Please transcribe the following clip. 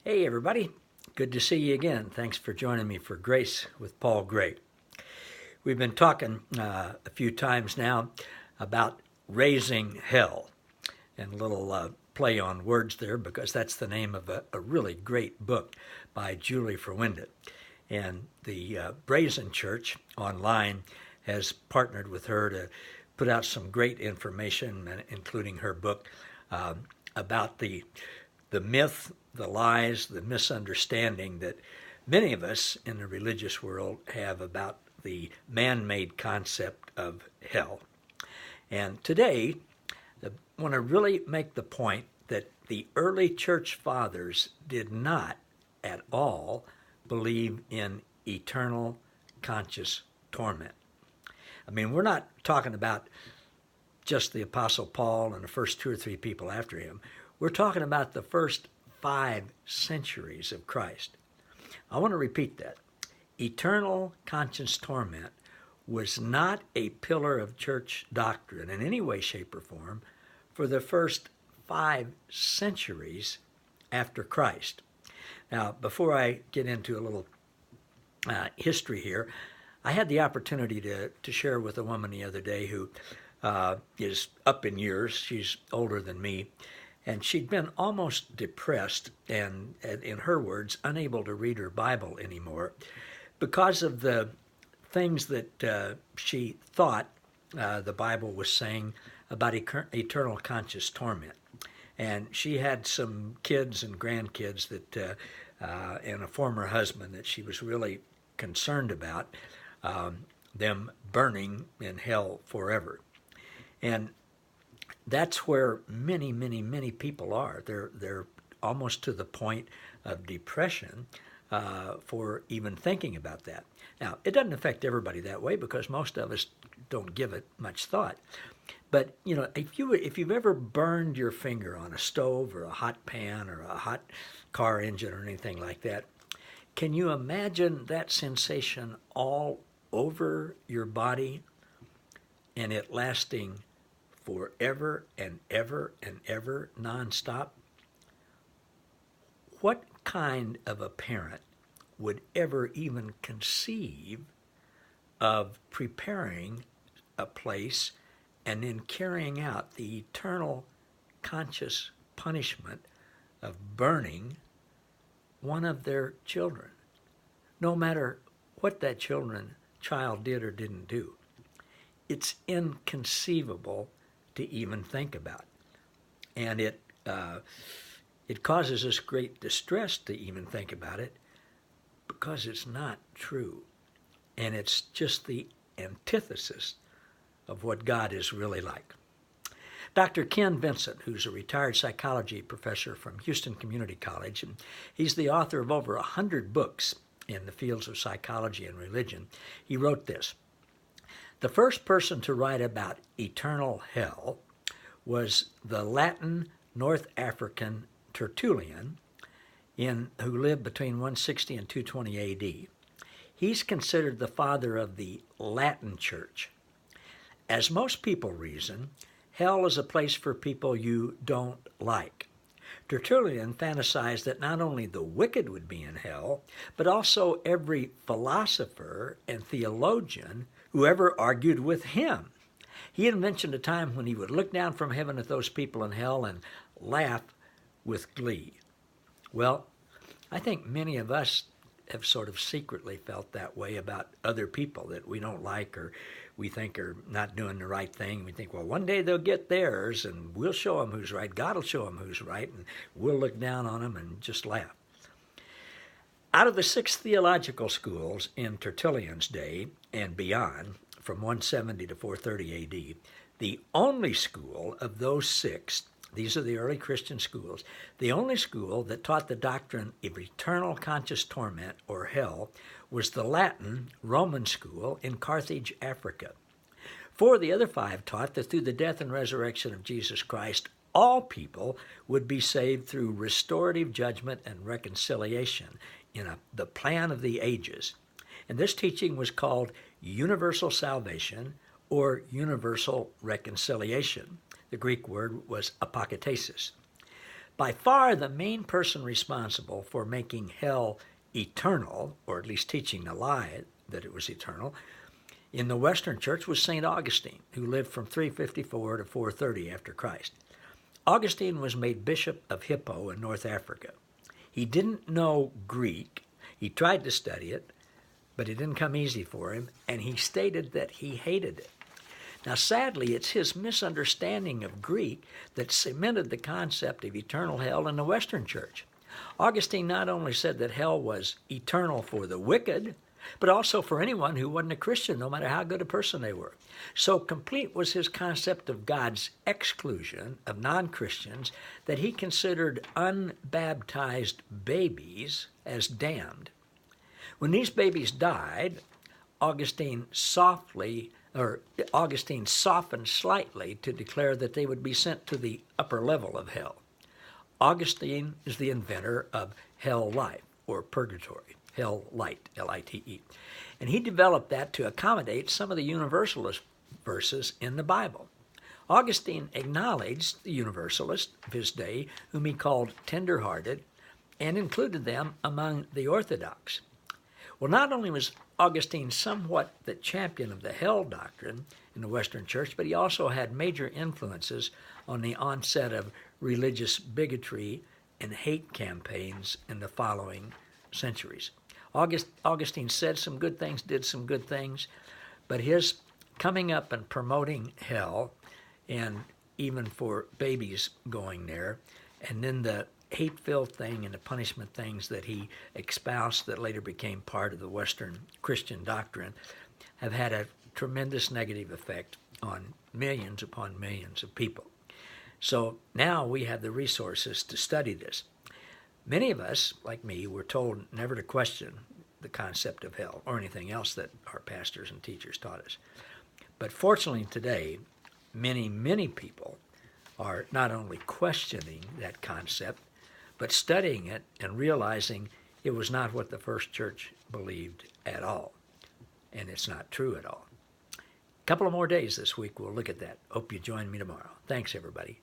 Hey, everybody. Good to see you again. Thanks for joining me for Grace with Paul Gray. We've been talking a few times now about raising hell, and a little play on words there because that's the name of a really great book by Julie Frewindet. And the Brazen Church online has partnered with her to put out some great information, including her book about the myth, the lies, the misunderstanding that many of us in the religious world have about the man-made concept of hell. And today, I want to really make the point that the early church fathers did not at all believe in eternal conscious torment. I mean, we're not talking about just the Apostle Paul and the first two or three people after him. We're talking about the first 5 centuries of Christ. I want to repeat that. Eternal conscious torment was not a pillar of church doctrine in any way, shape, or form for the first 5 centuries after Christ. Now, before I get into a little history here, I had the opportunity to share with a woman the other day who is up in years. She's older than me. And she'd been almost depressed and, in her words, unable to read her Bible anymore because of the things that she thought the Bible was saying about eternal conscious torment. And she had some kids and grandkids that, and a former husband that she was really concerned about them burning in hell forever. And that's where many, many, many people are. They're almost to the point of depression for even thinking about that. Now, it doesn't affect everybody that way because most of us don't give it much thought. But you know, if you've ever burned your finger on a stove or a hot pan or a hot car engine or anything like that, can you imagine that sensation all over your body and it lasting forever and ever and ever, nonstop? What kind of a parent would ever even conceive of preparing a place and then carrying out the eternal conscious punishment of burning one of their children, no matter what that child did or didn't do? It's inconceivable to even think about. And it causes us great distress to even think about it because it's not true. And it's just the antithesis of what God is really like. Dr. Ken Vincent, who's a retired psychology professor from Houston Community College, and he's the author of over 100 books in the fields of psychology and religion, he wrote this: "The first person to write about eternal hell was the Latin North African Tertullian, who lived between 160 and 220 A.D. He's considered the father of the Latin Church. As most people reason, hell is a place for people you don't like. Tertullian fantasized that not only the wicked would be in hell, but also every philosopher and theologian who ever argued with him. He had mentioned a time when he would look down from heaven at those people in hell and laugh with glee." Well, I think many of us have sort of secretly felt that way about other people that we don't like or we think are not doing the right thing. We think, well, one day they'll get theirs and we'll show them who's right. God will show them who's right, and we'll look down on them and just laugh. Out of the 6 theological schools in Tertullian's day and beyond, from 170 to 430 A.D., the only school of those 6, these are the early Christian schools, the only school that taught the doctrine of eternal conscious torment, or hell, was the Latin Roman school in Carthage, Africa. 4 of the other 5 taught that through the death and resurrection of Jesus Christ, all people would be saved through restorative judgment and reconciliation in the plan of the ages. And this teaching was called universal salvation or universal reconciliation. The Greek word was apokatasis. By far the main person responsible for making hell eternal, or at least teaching the lie that it was eternal, in the Western Church was St. Augustine, who lived from 354 to 430 after Christ. Augustine was made Bishop of Hippo in North Africa. He didn't know Greek. He tried to study it, but it didn't come easy for him, and he stated that he hated it. Now, sadly, it's his misunderstanding of Greek that cemented the concept of eternal hell in the Western Church. Augustine not only said that hell was eternal for the wicked, but also for anyone who wasn't a Christian, no matter how good a person they were. So complete was his concept of God's exclusion of non-Christians that he considered unbaptized babies as damned. When these babies died, Augustine softened slightly to declare that they would be sent to the upper level of hell. Augustine is the inventor of hell life, or purgatory, hell light, L-I-T-E. And he developed that to accommodate some of the universalist verses in the Bible. Augustine acknowledged the universalists of his day, whom he called tender-hearted, and included them among the Orthodox. Well, not only was Augustine somewhat the champion of the hell doctrine in the Western Church, but he also had major influences on the onset of religious bigotry and hate campaigns in the following centuries. Augustine said some good things, did some good things, but his coming up and promoting hell, and even for babies going there, and then the hate-filled thing and the punishment things that he espoused that later became part of the Western Christian doctrine, have had a tremendous negative effect on millions upon millions of people. So now we have the resources to study this. Many of us, like me, were told never to question the concept of hell or anything else that our pastors and teachers taught us. But fortunately today, many people are not only questioning that concept, but studying it and realizing it was not what the first church believed at all. And it's not true at all. A couple of more days this week, we'll look at that. Hope you join me tomorrow. Thanks, everybody.